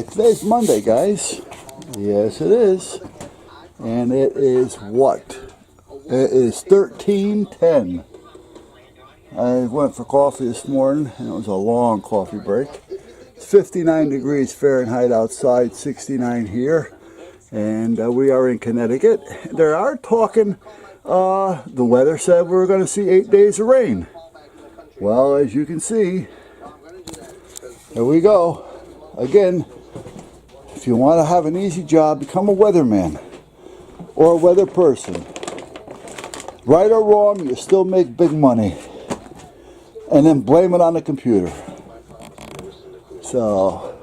Today's Monday, guys. Yes, it is. And it is what? It is 13:10. I went for coffee this morning, and it was a long coffee break. It's 59 degrees Fahrenheit outside, 69 here. And we are in Connecticut. They are talking, the weather said we were going to see 8 days of rain. Well, as you can see, here we go. Again, if you want to have an easy job, become a weatherman or a weather person. Right or wrong, you still make big money. And then blame it on the computer. So,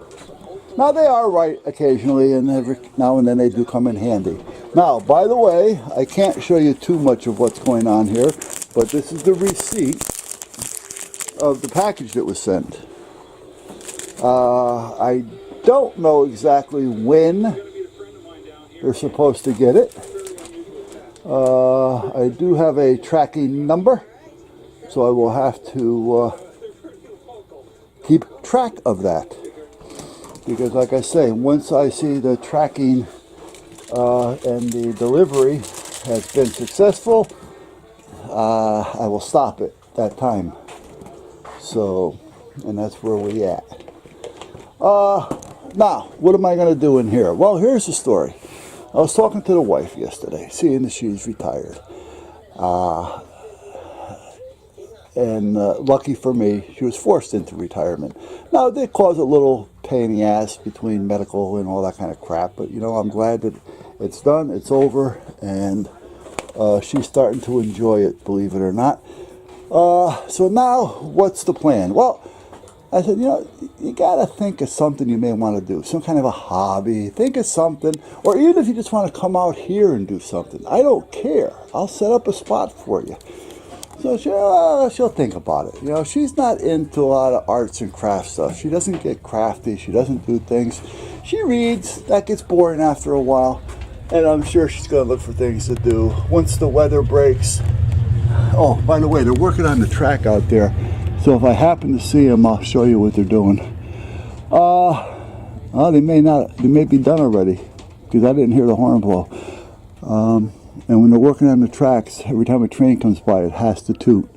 now they are right occasionally, and every now and then they do come in handy. Now, by the way, I can't show you too much of what's going on here, but this is the receipt of the package that was sent. I don't know exactly when they're supposed to get it. I do have a tracking number, so I will have to keep track of that. Because like I say, once I see the tracking and the delivery has been successful, I will stop it that time. So, and that's where we at. Now, what am I going to do in here? Well, here's the story. I was talking to the wife yesterday, seeing that she's retired. And lucky for me, she was forced into retirement. Now, it did cause a little pain in the ass between medical and all that kind of crap, but you know, I'm glad that it's done, it's over, and she's starting to enjoy it, believe it or not. So now, what's the plan? Well, I said, you know, you gotta think of something you may want to do, some kind of a hobby. Think of something, or even if you just want to come out here and do something, I don't care. I'll set up a spot for you. So she'll think about it. You know, she's not into a lot of arts and crafts stuff. She doesn't get crafty. She doesn't do things. She reads. That gets boring after a while, and I'm sure she's gonna look for things to do once the weather breaks. Oh, by the way, they're working on the track out there. So if I happen to see them, I'll show you what they're doing. Well, they may be done already, because I didn't hear the horn blow. And when they're working on the tracks, every time a train comes by, it has to toot.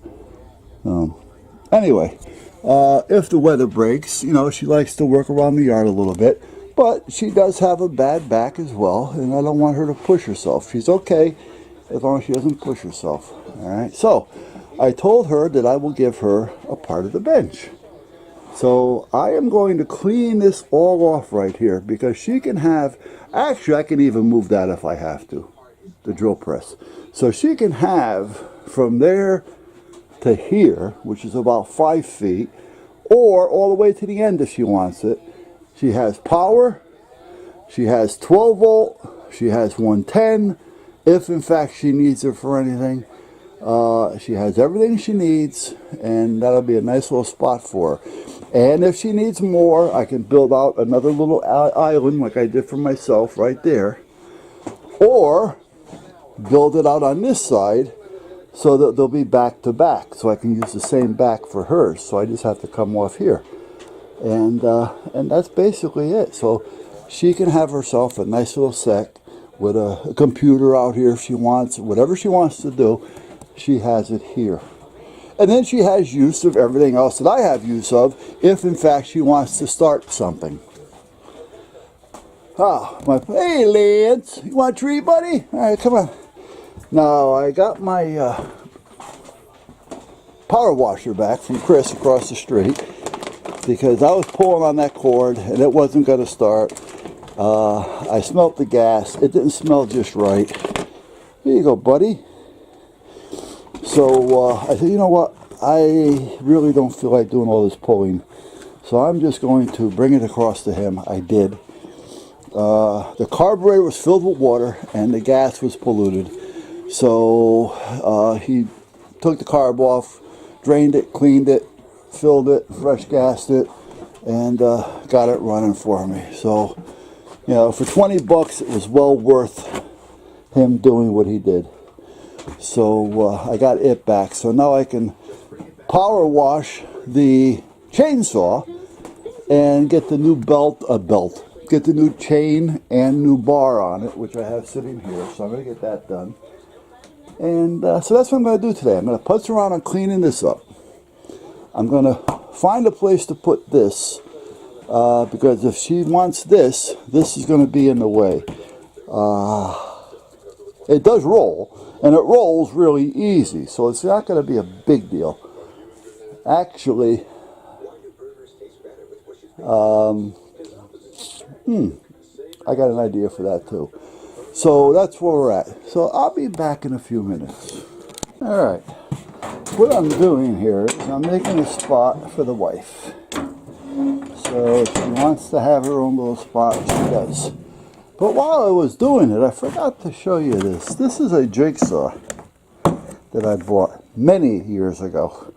Anyway, if the weather breaks, you know, she likes to work around the yard a little bit, but she does have a bad back as well, and I don't want her to push herself. She's okay as long as she doesn't push herself. All right, so I told her that I will give her a part of the bench. So I am going to clean this all off right here, because she can have, actually I can even move that if I have to, the drill press. So she can have from there to here, which is about 5 feet, or all the way to the end if she wants it. She has power, she has 12 volt, she has 110, if in fact she needs it for anything. She has everything she needs, and that'll be a nice little spot for her. And if she needs more, I can build out another little island like I did for myself right there, or build it out on this side so that they'll be back to back, so I can use the same back for hers. So I just have to come off here, and that's basically it. So she can have herself a nice little set with a computer out here if she wants, whatever she wants to do. She has it here. And then she has use of everything else that I have use of, if in fact she wants to start something. Hey Lance, you want a treat, buddy? All right, come on. Now, I got my power washer back from Chris across the street, because I was pulling on that cord and it wasn't going to start. I smelt the gas. It didn't smell just right. Here you go, buddy. So I said, you know what, I really don't feel like doing all this pulling, so I'm just going to bring it across to him. I did. The carburetor was filled with water and the gas was polluted, so he took the carb off, drained it, cleaned it, filled it, fresh gassed it, and got it running for me. So, you know, for 20 bucks it was well worth him doing what he did. So I got it back. So now I can power wash the chainsaw and get the new get the new chain and new bar on it, which I have sitting here, so I'm going to get that done. And so that's what I'm going to do today. I'm going to putz around on cleaning this up. I'm going to find a place to put this, because if she wants this, this is going to be in the way. It does roll, and it rolls really easy, so it's not going to be a big deal. Actually, I got an idea for that too. So that's where we're at. So I'll be back in a few minutes. All right. What I'm doing here is I'm making a spot for the wife. So if she wants to have her own little spot, she does. But while I was doing it, I forgot to show you this. This is a jigsaw that I bought many years ago.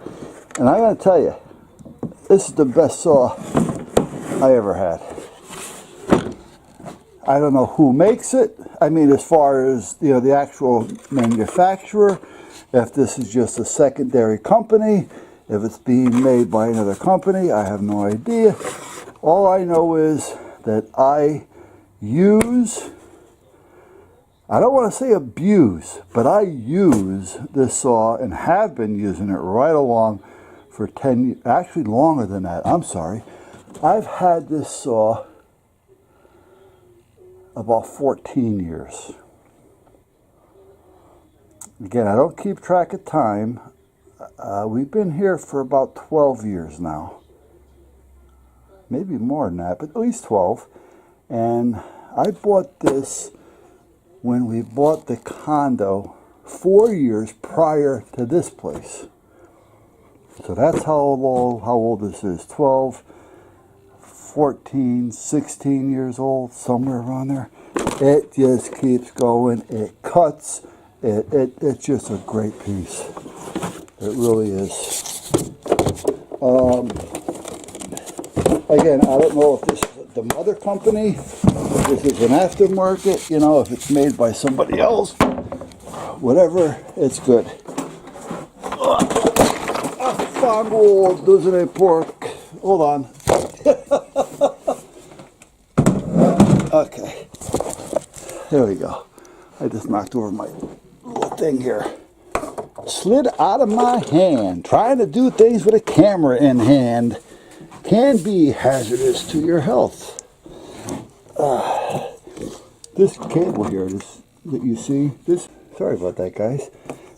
And I gotta tell you, this is the best saw I ever had. I don't know who makes it. I mean, as far as, you know, the actual manufacturer, if this is just a secondary company, if it's being made by another company, I have no idea. All I know is that I use, I don't want to say abuse, but I use this saw and have been using it right along for 10 years, actually longer than that, I'm sorry. I've had this saw about 14 years. Again, I don't keep track of time. We've been here for about 12 years now. Maybe more than that, but at least 12. And I bought this when we bought the condo 4 years prior to this place. So that's how old this is. 12, 14, 16 years old, somewhere around there. It just keeps going. It cuts. It's just a great piece. It really is. Again, I don't know if this is the mother company, if this is an aftermarket, you know, if it's made by somebody else. Whatever, it's good. Fango doesn't a pork. Hold on. Okay. There we go. I just knocked over my little thing here. Slid out of my hand. Trying to do things with a camera in hand can be hazardous to your health. This cable here, that you see, sorry about that, guys.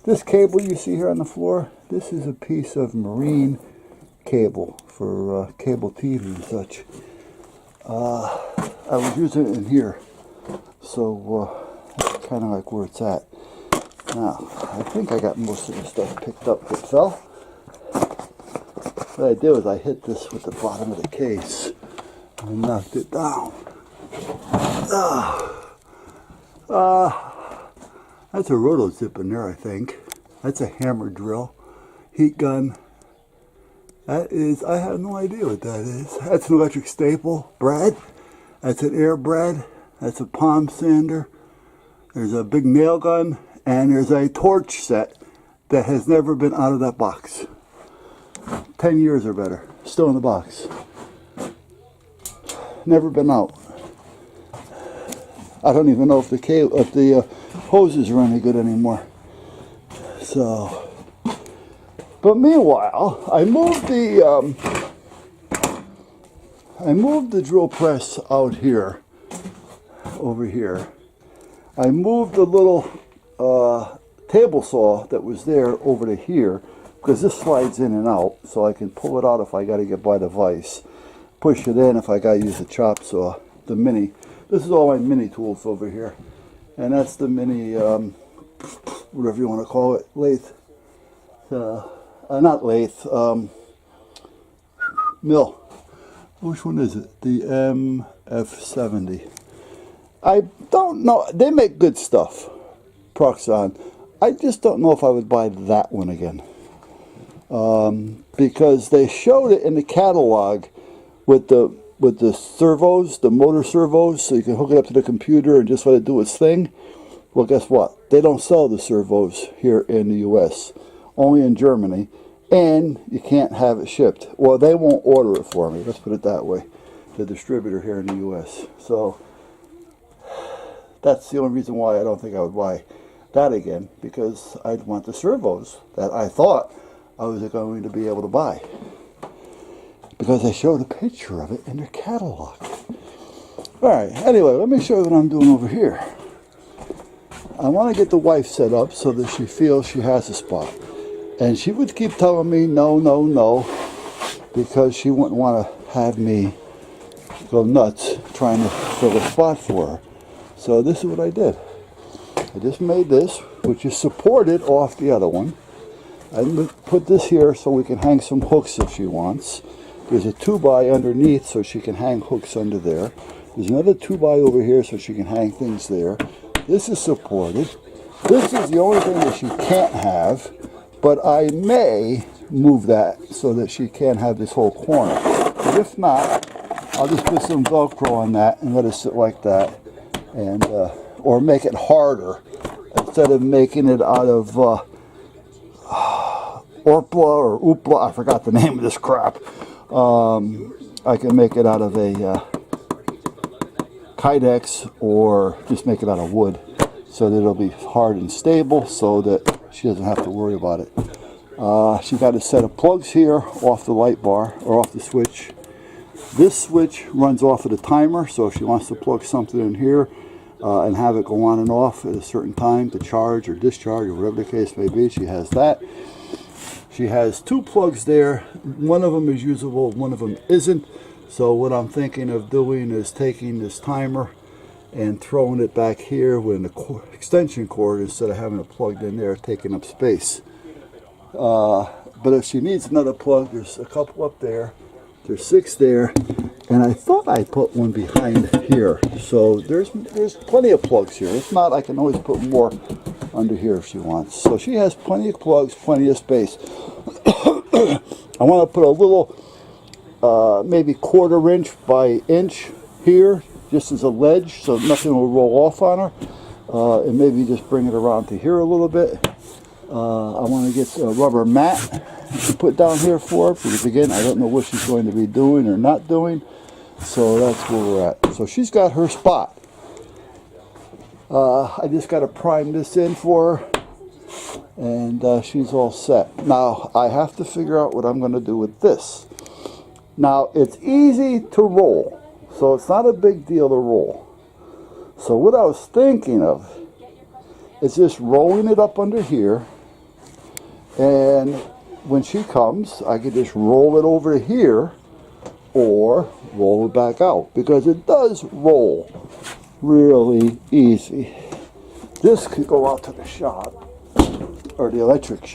This cable you see here on the floor, this is a piece of marine cable for cable TV and such. I was using it in here, so that's kind of like where it's at. Now, I think I got most of the stuff picked up that fell. What I did was I hit this with the bottom of the case and knocked it down. That's a roto zip in there, I think. That's a hammer drill. Heat gun. That is, I have no idea what that is. That's an electric staple. Brad. That's an air brad. That's a palm sander. There's a big nail gun. And there's a torch set that has never been out of that box. 10 years or better. Still in the box. Never been out. I don't even know if the hoses are any good anymore. So, but meanwhile, I moved the drill press out here, over here. I moved the little table saw that was there over to here, because this slides in and out, so I can pull it out if I got to get by the vise. Push it in if I got to use a chop saw, the mini. This is all my mini tools over here. And that's the mini, whatever you want to call it, lathe. Not lathe, mill. Which one is it? The MF70. I don't know. They make good stuff, Proxxon. I just don't know if I would buy that one again. Because they showed it in the catalog with the servos, the motor servos, so you can hook it up to the computer and just let it do its thing. Well, guess what? They don't sell the servos here in the U.S., only in Germany, and you can't have it shipped. Well, they won't order it for me, let's put it that way. the distributor here in the U.S. So that's the only reason why I don't think I would buy that again, because I'd want the servos that I thought I was going to be able to buy, because they showed a picture of it in their catalog. Alright, anyway, let me show you what I'm doing over here. I want to get the wife set up so that she feels she has a spot. And she would keep telling me no, no, no, because she wouldn't want to have me go nuts trying to fill a spot for her. So this is what I did. I just made this, which is supported off the other one. I put this here so we can hang some hooks if she wants. There's a 2x underneath so she can hang hooks under there. There's another 2x over here so she can hang things there. This is supported. This is the only thing that she can't have, but I may move that so that she can have this whole corner. But if not, I'll just put some Velcro on that and let it sit like that, and or make it harder instead of making it out of Orpla or Oopla. I forgot the name of this crap. I can make it out of a Kydex, or just make it out of wood so that it'll be hard and stable so that she doesn't have to worry about it. She got a set of plugs here off the light bar, or off the switch. This switch runs off of the timer, so if she wants to plug something in here and have it go on and off at a certain time to charge or discharge or whatever the case may be, she has that. She has 2 plugs there. One of them is usable, one of them isn't. So what I'm thinking of doing is taking this timer and throwing it back here with an extension cord instead of having it plugged in there, taking up space. But if she needs another plug, there's a couple up there. There's 6 there, and I thought I put one behind here. So there's plenty of plugs here. If not, I can always put more under here if she wants. So she has plenty of plugs, plenty of space. I want to put a little, maybe 1/4 inch by inch here, just as a ledge, so nothing will roll off on her. And maybe just bring it around to here a little bit. I want to get a rubber mat to put down here for her, because again, I don't know what she's going to be doing or not doing. So that's where we're at. So she's got her spot. I just got to prime this in for her, and she's all set. Now I have to figure out what I'm going to do with this. Now it's easy to roll, so it's not a big deal to roll. So what I was thinking of is just rolling it up under here, and when she comes, I could just roll it over to here or roll it back out, because it does roll really easy. This could go out to the shop, or the electric shop.